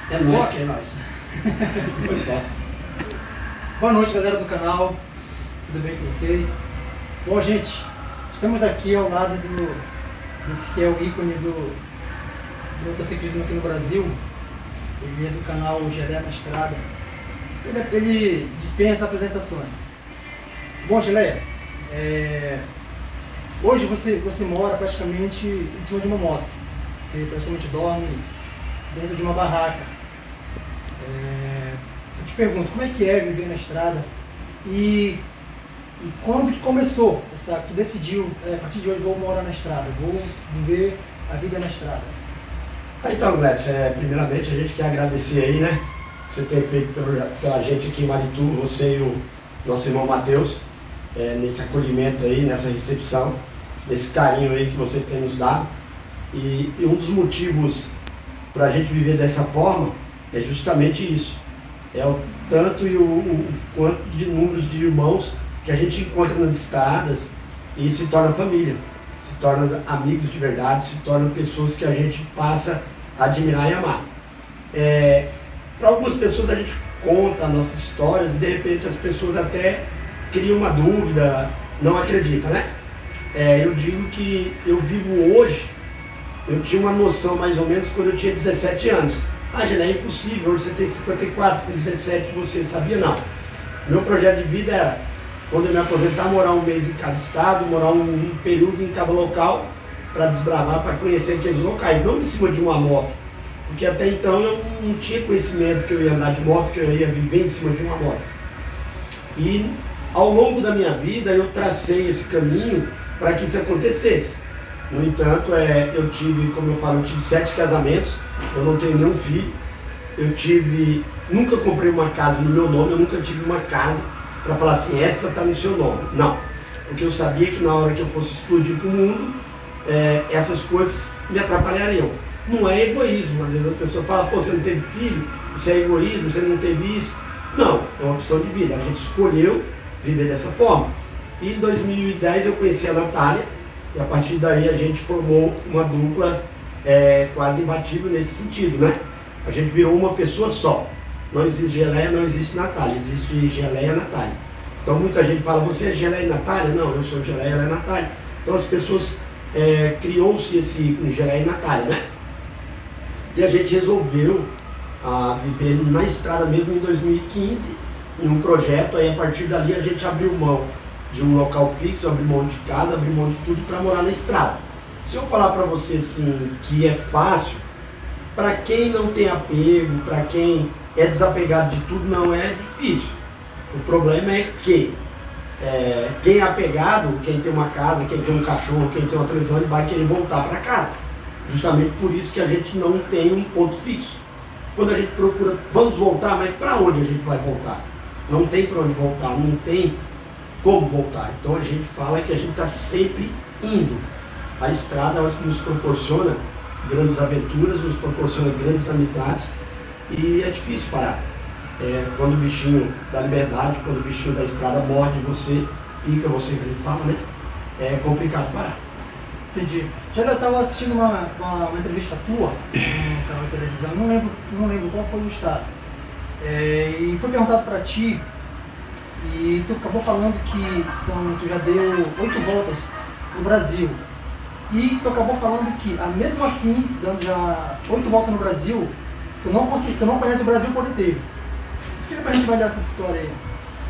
É nóis que é nóis. Boa noite, galera do canal. Tudo bem com vocês? Bom, gente, estamos aqui ao lado desse que é o ícone do motociclismo aqui no Brasil. Ele é do canal Geleia na Estrada. Ele dispensa apresentações. Bom, Geleia, hoje você mora praticamente em cima de uma moto. Você praticamente dorme dentro de uma barraca. Eu te pergunto, como é que é viver na estrada e quando que começou? Tu decidiu, a partir de hoje vou morar na estrada, vou viver a vida na estrada. Então, Gladys, primeiramente a gente quer agradecer aí, né? Você ter feito pela gente aqui em Marituba, você e o nosso irmão Matheus, nesse acolhimento aí, nessa recepção, nesse carinho aí que você tem nos dado. E um dos motivos para a gente viver dessa forma é justamente isso. É o tanto e o quanto de números de irmãos que a gente encontra nas estradas e se torna família, se torna amigos de verdade, se tornam pessoas que a gente passa a admirar e amar. Para algumas pessoas a gente conta as nossas histórias e de repente as pessoas até criam uma dúvida, não acreditam, né? Eu digo que eu vivo hoje, eu tinha uma noção mais ou menos quando eu tinha 17 anos. Geleia, é impossível, hoje você tem 54, com 17 você sabia? Não. Meu projeto de vida era, quando eu me aposentar, morar um mês em cada estado, morar um período em cada local, para desbravar, para conhecer aqueles locais, não em cima de uma moto. Porque até então eu não tinha conhecimento que eu ia andar de moto, que eu ia viver em cima de uma moto. E ao longo da minha vida eu tracei esse caminho para que isso acontecesse. No entanto, eu tive, como eu falo, eu tive 7 casamentos, eu não tenho nenhum filho, nunca comprei uma casa no meu nome, eu nunca tive uma casa para falar assim, essa está no seu nome. Não, porque eu sabia que na hora que eu fosse explodir para o mundo, essas coisas me atrapalhariam. Não é egoísmo, às vezes a pessoa fala, pô, você não teve filho, isso é egoísmo, você não teve isso. Não, é uma opção de vida, a gente escolheu viver dessa forma. E em 2010 eu conheci a Natália, e a partir daí a gente formou uma dupla quase imbatível nesse sentido, né? A gente virou uma pessoa só. Não existe Geleia, não existe Natália, existe Geleia e Natália. Então muita gente fala, você é Geleia e Natália? Não, eu sou Geleia, ela é Natália. Então as pessoas, criou-se esse ícone Geleia e Natália, né? E a gente resolveu viver na estrada mesmo em 2015, em um projeto, aí a partir dali a gente abriu mão de um local fixo, abriu mão de casa, abriu mão de tudo para morar na estrada. Se eu falar para você assim, que é fácil, para quem não tem apego, para quem é desapegado de tudo, não é difícil. O problema é que quem é apegado, quem tem uma casa, quem tem um cachorro, quem tem uma televisão, ele vai querer voltar para casa. Justamente por isso que a gente não tem um ponto fixo. Quando a gente procura, vamos voltar, mas para onde a gente vai voltar? Não tem para onde voltar, não tem como voltar. Então a gente fala que a gente está sempre indo. A estrada, ela nos proporciona grandes aventuras, nos proporciona grandes amizades e é difícil parar. Quando o bichinho da liberdade, quando o bichinho da estrada morde você, pica você, que a gente fala, né? É complicado parar. Entendi. Já eu estava assistindo uma entrevista tua no canal de televisão, não lembro qual foi o estado. E foi perguntado para ti, e tu acabou falando que tu já deu 8 voltas no Brasil. E tu acabou falando que, mesmo assim, dando já 8 voltas no Brasil, tu não conhece o Brasil por inteiro. Explica pra gente mais dessa história aí.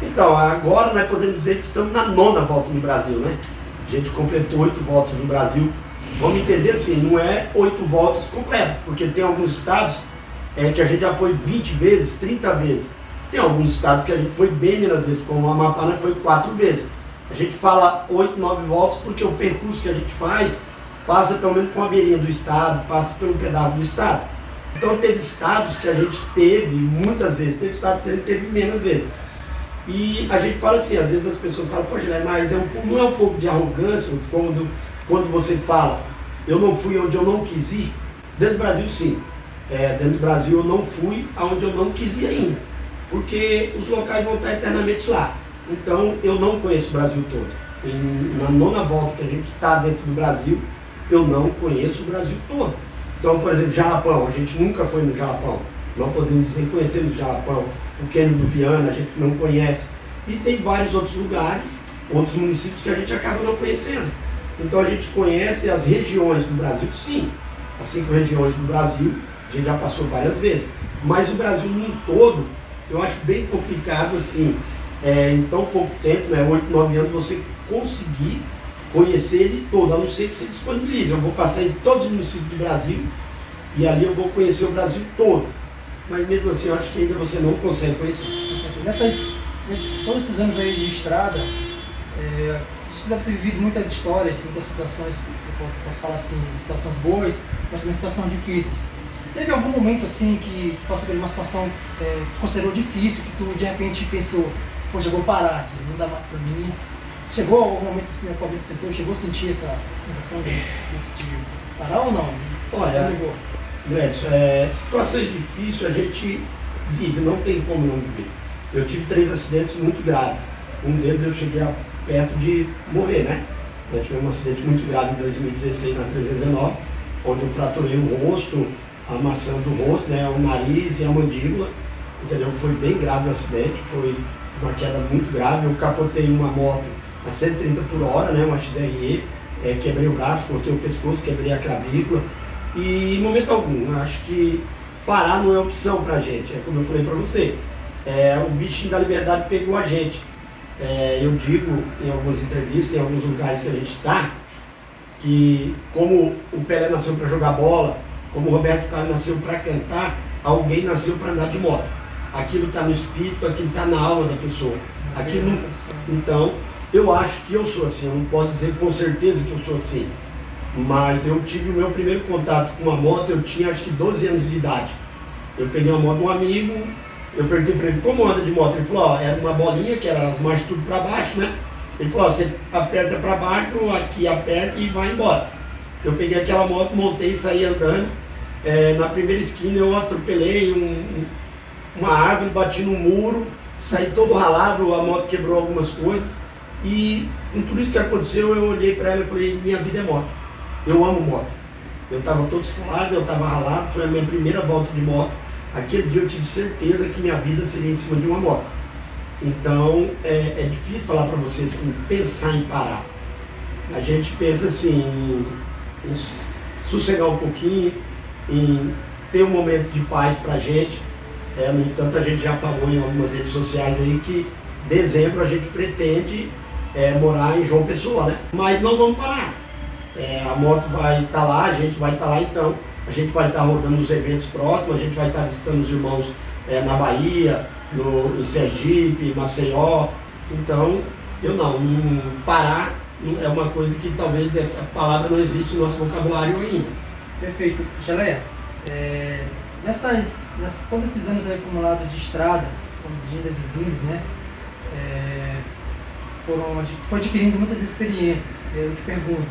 Então, agora nós podemos dizer que estamos na 9ª volta no Brasil, né? A gente completou 8 voltas no Brasil. Vamos entender assim, não é 8 voltas completas, porque tem alguns estados que a gente já foi 20 vezes, 30 vezes. Tem alguns estados que a gente foi bem menos vezes, como o Amapá, nós foi 4 vezes. A gente fala 8, 9 voltas porque o percurso que a gente faz passa pelo menos por uma beirinha do estado, passa por um pedaço do estado. Então teve estados que a gente teve muitas vezes, teve estados que a gente teve menos vezes. E a gente fala assim, às vezes as pessoas falam, poxa, mas não é um pouco de arrogância quando você fala, eu não fui onde eu não quis ir? Dentro do Brasil, sim. Dentro do Brasil eu não fui aonde eu não quis ir ainda, porque os locais vão estar eternamente lá. Então eu não conheço o Brasil todo. Na 9ª volta que a gente está dentro do Brasil, eu não conheço o Brasil todo. Então, por exemplo, Jalapão, a gente nunca foi no Jalapão. não podemos dizer, conhecemos o Jalapão, o Cânion do Viana, a gente não conhece. E tem vários outros lugares, outros municípios que a gente acaba não conhecendo. Então a gente conhece as regiões do Brasil, sim, as 5 regiões do Brasil, a gente já passou várias vezes. Mas o Brasil num todo, eu acho bem complicado, assim, em tão pouco tempo, né, 8, 9 anos, você conseguir conhecer ele todo, a não ser que você disponibilize. Eu vou passar em todos os municípios do Brasil e ali eu vou conhecer o Brasil todo. Mas mesmo assim, eu acho que ainda você não consegue conhecer. Todos esses anos aí de estrada, você deve ter vivido muitas histórias, muitas situações, eu posso falar assim, situações boas, mas também situações difíceis. Teve algum momento assim que passou por uma situação que considerou difícil, que tu de repente pensou, poxa, eu vou parar aqui, não dá mais pra mim? Chegou algum momento assim, na tua vida, chegou a sentir essa sensação de parar ou não? Olha, Gretchen, situações difíceis a gente vive, não tem como não viver. Eu tive 3 acidentes muito graves. Um deles eu cheguei a perto de morrer, né? Eu tive um acidente muito grave em 2016 na 319, onde eu fraturei o rosto, a maçã do rosto, né? O nariz e a mandíbula, entendeu? Foi bem grave o acidente, foi uma queda muito grave. Eu capotei uma moto a 130 por hora, né? Uma XRE, quebrei o braço, cortei o pescoço, quebrei a clavícula. E em momento algum, acho que parar não é opção pra gente, é como eu falei pra você. O bichinho da liberdade pegou a gente. Eu digo em algumas entrevistas, em alguns lugares que a gente está, que como o Pelé nasceu para jogar bola, como o Roberto Carlos nasceu para cantar, alguém nasceu para andar de moto. Aquilo está no espírito, aquilo está na alma da pessoa. Aquilo não... Então, eu acho que eu sou assim, eu não posso dizer com certeza que eu sou assim. Mas eu tive o meu primeiro contato com uma moto, eu tinha acho que 12 anos de idade. Eu peguei uma moto de um amigo, eu perguntei para ele como anda de moto. Ele falou, ó, era uma bolinha que era as marchas tudo para baixo, né? Ele falou, ó, você aperta para baixo, aqui aperta e vai embora. Eu peguei aquela moto, montei e saí andando. Na primeira esquina eu atropelei uma árvore, bati no muro, saí todo ralado, a moto quebrou algumas coisas. E com tudo isso que aconteceu, eu olhei para ela e falei, minha vida é moto. Eu amo moto. Eu estava todo esfolado, eu estava ralado, foi a minha primeira volta de moto. Aquele dia eu tive certeza que minha vida seria em cima de uma moto. Então, é difícil falar para você assim, pensar em parar. A gente pensa assim, em sossegar um pouquinho, em ter um momento de paz para a gente. No entanto, a gente já falou em algumas redes sociais aí que dezembro a gente pretende morar em João Pessoa, né? Mas não vamos parar. A moto vai estar lá, a gente vai estar lá, então a gente vai estar rodando nos eventos próximos, a gente vai estar visitando os irmãos na Bahia, em Sergipe, Maceió. Então, parar é uma coisa que talvez essa palavra não existe no nosso vocabulário ainda. Perfeito. Geleia, todos esses anos aí acumulados de estrada, são vindas e vindas, né? Foi adquirindo muitas experiências. Eu te pergunto,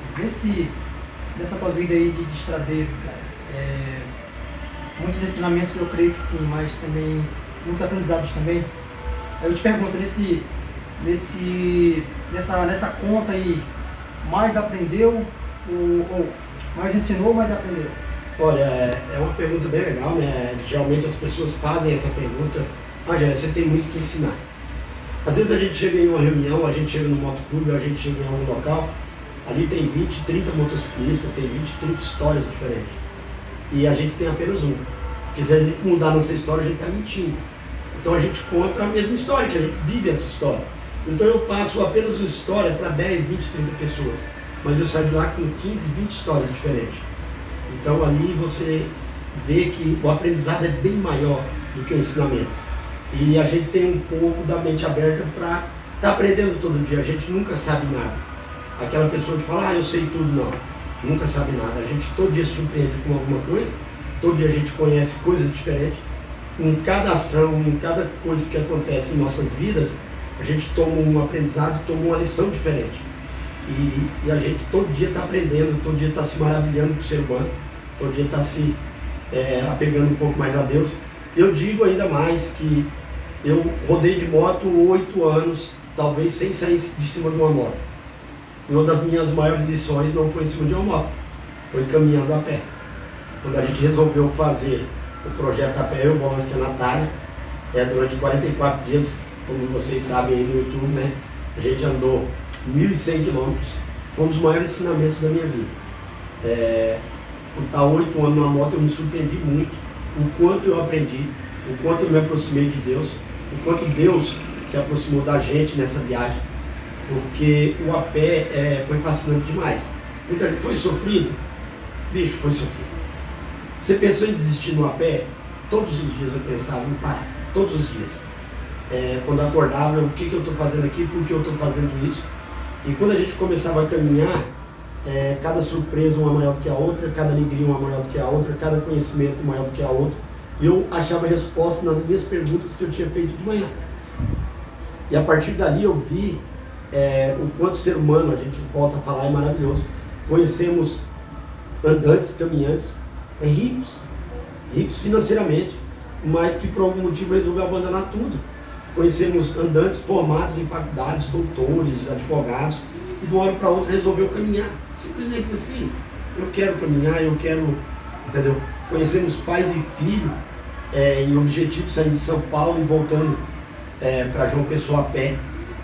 nessa tua vida aí de estradeiro, cara, muitos ensinamentos eu creio que sim, mas também muitos aprendizados também. Eu te pergunto, nessa conta aí, mais aprendeu ou mais ensinou, mais aprendeu? Olha, é uma pergunta bem legal, né? Geralmente as pessoas fazem essa pergunta, Gélia, você tem muito que ensinar. Às vezes a gente chega em uma reunião, a gente chega no motoclube, a gente chega em algum local, ali tem 20, 30 motociclistas, tem 20, 30 histórias diferentes. E a gente tem apenas uma. Porque se a gente mudar a nossa história, a gente está mentindo. Então a gente conta a mesma história, que a gente vive essa história. Então eu passo apenas uma história para 10, 20, 30 pessoas. Mas eu saio de lá com 15, 20 histórias diferentes. Então ali você vê que o aprendizado é bem maior do que o ensinamento. E a gente tem um pouco da mente aberta para estar aprendendo todo dia. A gente nunca sabe nada. Aquela pessoa que fala, eu sei tudo, não. Nunca sabe nada. A gente todo dia se surpreende com alguma coisa. Todo dia a gente conhece coisas diferentes. Em cada ação, em cada coisa que acontece em nossas vidas, a gente toma um aprendizado, toma uma lição diferente. E a gente todo dia está aprendendo, todo dia está se maravilhando com o ser humano. Todo dia está se apegando um pouco mais a Deus. Eu digo ainda mais que eu rodei de moto 8 anos, talvez sem sair de cima de uma moto. E uma das minhas maiores lições não foi em cima de uma moto, foi caminhando a pé. Quando a gente resolveu fazer o projeto a pé, eu, Bolanski e a Natália. Durante 44 dias, como vocês sabem aí no YouTube, né? A gente andou 1.100 quilômetros. Foi um dos maiores ensinamentos da minha vida. Por estar 8 anos na moto, eu me surpreendi muito o quanto eu aprendi, o quanto eu me aproximei de Deus, o quanto Deus se aproximou da gente nessa viagem, porque o a pé foi fascinante demais. Muita gente foi sofrido, bicho, foi sofrido. Você pensou em desistir no a pé? Todos os dias eu pensava em parar, todos os dias. Quando eu acordava, o que eu estou fazendo aqui, por que eu estou fazendo isso? E quando a gente começava a caminhar, cada surpresa uma maior do que a outra, cada alegria uma maior do que a outra, cada conhecimento maior do que a outra. Eu achava resposta nas minhas perguntas que eu tinha feito de manhã. E a partir dali eu vi o quanto ser humano, a gente volta a falar, é maravilhoso. Conhecemos andantes, caminhantes, ricos financeiramente, mas que por algum motivo resolveram abandonar tudo. Conhecemos andantes formados em faculdades, doutores, advogados, e de uma hora para outra resolveu caminhar. Simplesmente assim, eu quero caminhar, eu quero, entendeu? Conhecemos pais e filhos em objetivo, saindo de São Paulo e voltando para João Pessoa a pé.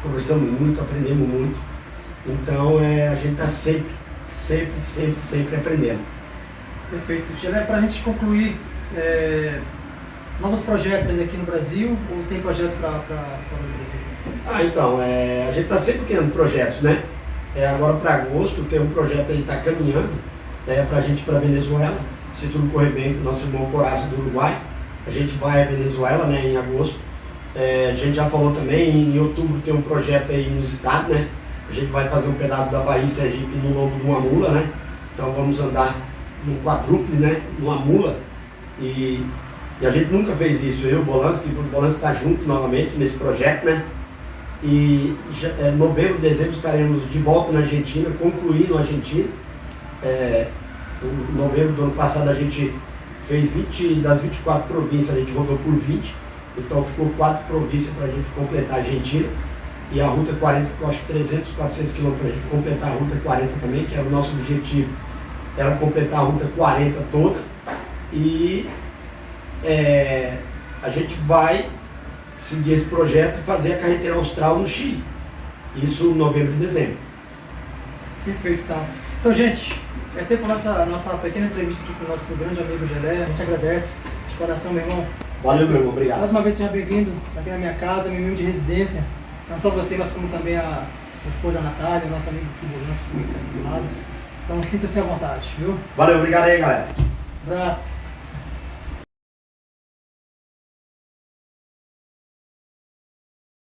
Conversamos muito, aprendemos muito. Então a gente está sempre aprendendo. Perfeito. Gelé, para a gente concluir, novos projetos aqui no Brasil ou tem projetos para fora do Brasil? Então, a gente está sempre criando projetos, né? Agora para agosto tem um projeto aí que está caminhando para a gente ir para a Venezuela. Se tudo correr bem com o nosso irmão Coraça do Uruguai, a gente vai à Venezuela, né, em agosto. A gente já falou também, em outubro tem um projeto aí inusitado, né? A gente vai fazer um pedaço da Bahia Sergipe no lombo de uma mula, né? Então vamos andar num quadrúpede, né? Numa mula. E a gente nunca fez isso. Eu, o Bolanski está junto novamente nesse projeto, né? E novembro, dezembro estaremos de volta na Argentina, concluindo a Argentina. Em novembro do ano passado a gente fez 20 das 24 províncias, a gente rodou por 20. Então ficou 4 províncias para a gente completar a Argentina. E a Ruta 40 ficou acho que 300, 400 quilômetros para a gente completar a Ruta 40 também, que era o nosso objetivo, era completar a Ruta 40 toda. E a gente vai seguir esse projeto e fazer a carretera austral no Chile. Isso em novembro e dezembro. Perfeito, tá. Então, gente, essa foi a nossa pequena entrevista aqui com o nosso grande amigo Gelé. A gente agradece de coração, meu irmão. Valeu, meu irmão, obrigado. Mais uma vez, seja bem-vindo aqui na minha casa, minha humilde residência. Não só você, mas como também a esposa Natália, nosso amigo Bolanski, que está aqui do lado. Então, sinta-se à vontade, viu? Valeu, obrigado aí, galera. Abraço.